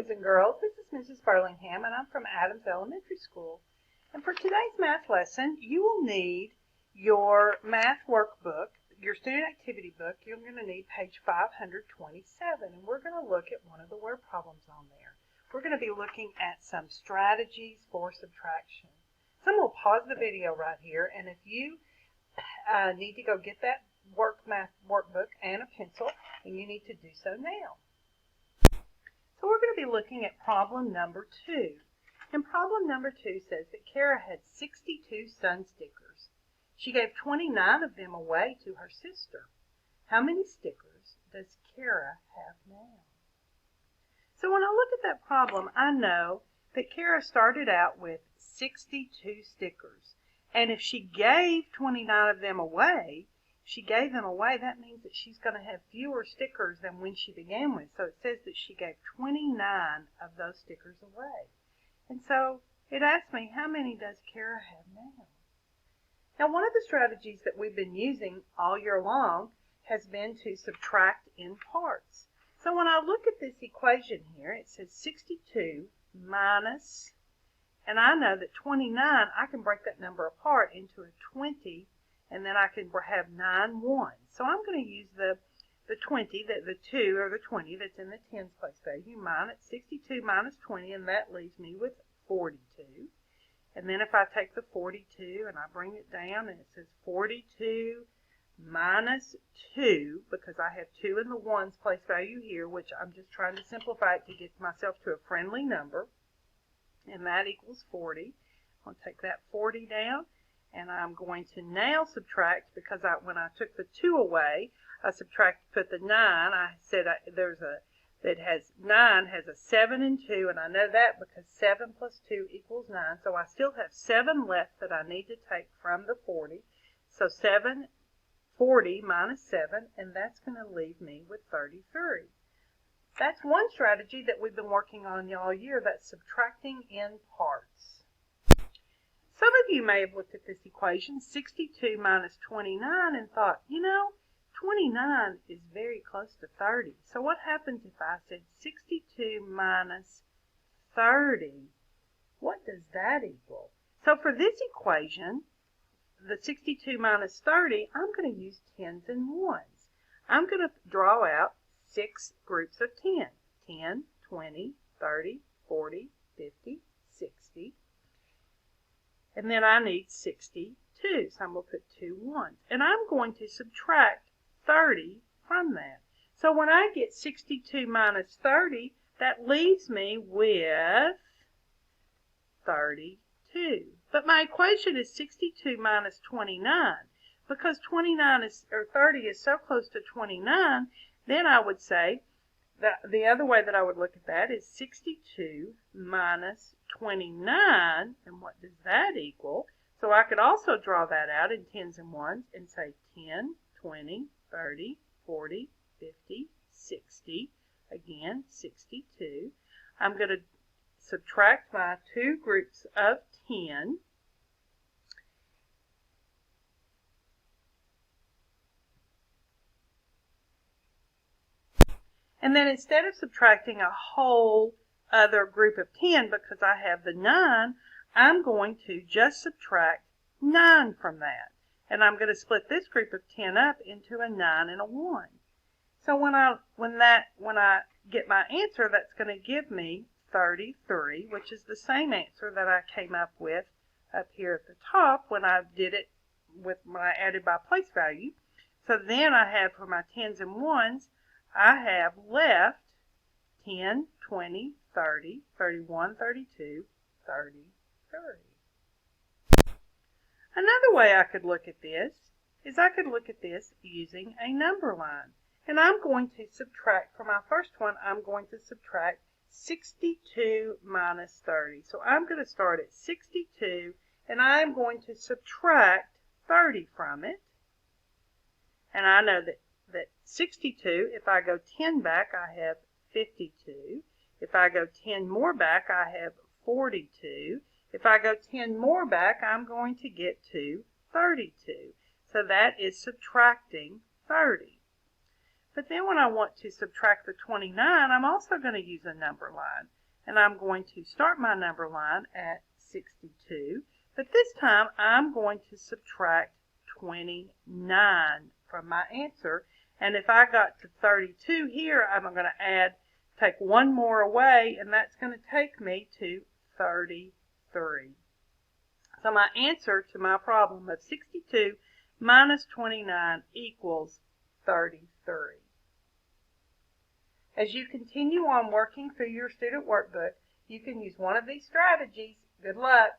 boys and girls. This is Mrs. Burlingham, and I'm from Adams Elementary School. And for today's math lesson, you will need your math workbook, your student activity book. You're going to need page 527, and we're going to look at one of the word problems on there. We're going to be looking at some strategies for subtraction. So I'm going to pause the video right here, and if you need to go get that math workbook and a pencil, then you need to do so now. So we're going to be looking at problem number 2. And problem number 2 says that Kara had 62 sun stickers. She gave 29 of them away to her sister. How many stickers does Kara have now? So when I look at that problem, I know that Kara started out with 62 stickers. And if she gave 29 of them away, that means that she's going to have fewer stickers than when she began with. So it says that she gave 29 of those stickers away. And so it asks me, how many does Kara have now? Now, one of the strategies that we've been using all year long has been to subtract in parts. So when I look at this equation here, it says 62 minus, and I know that 29, I can break that number apart into a 20, and then I can have 9 ones. So I'm going to use the 20, the 2 or the 20 that's in the tens place value, minus 62 minus 20, and that leaves me with 42. And then if I take the 42 and I bring it down, and it says 42 minus 2, because I have 2 in the ones place value here, which I'm just trying to simplify it to get myself to a friendly number, and that equals 40. I'll take that 40 down. And I'm going to now subtract, because when I took the 2 away, I put the 9. I said that has 9 has a 7 and 2, and I know that because 7 plus 2 equals 9. So I still have 7 left that I need to take from the 40. So 40 minus 7, and that's going to leave me with 33. That's one strategy that we've been working on all year. That's subtracting in parts. Some of you may have looked at this equation, 62 minus 29, and thought, 29 is very close to 30. So what happens if I said 62 minus 30? What does that equal? So for this equation, the 62 minus 30, I'm going to use tens and ones. I'm going to draw out 6 groups of 10. 10, 20, 30, 40, 50, 60. And then I need 62, so I'm going to put 2 ones. And I'm going to subtract 30 from that. So when I get 62 minus 30, that leaves me with 32. But my equation is 62 minus 29. Because 30 is so close to 29, then I would say, the other way that I would look at that is 62 minus 29, and what does that equal? So I could also draw that out in tens and ones and say 10, 20, 30, 40, 50, 60, again 62. I'm going to subtract my 2 groups of 10. And then instead of subtracting a whole other group of 10 because I have the 9, I'm going to just subtract 9 from that. And I'm going to split this group of 10 up into a 9 and a 1. So when I get my answer, that's going to give me 33, which is the same answer that I came up with up here at the top when I did it when I added by place value. So then I have for my tens and ones, I have left 10, 20, 30, 31, 32, 33. Another way I could look at this is I could look at this using a number line. And I'm going to subtract, for my first one, I'm going to subtract 62 minus 30. So I'm going to start at 62, and I'm going to subtract 30 from it. And I know that 62, if I go 10 back, I have 52. If I go 10 more back, I have 42. If I go 10 more back, I'm going to get to 32. So that is subtracting 30. But then when I want to subtract the 29, I'm also going to use a number line. And I'm going to start my number line at 62. But this time I'm going to subtract 29 from my answer. And if I got to 32 here, I'm going to take one more away, and that's going to take me to 33. So my answer to my problem of 62 minus 29 equals 33. As you continue on working through your student workbook, you can use one of these strategies. Good luck!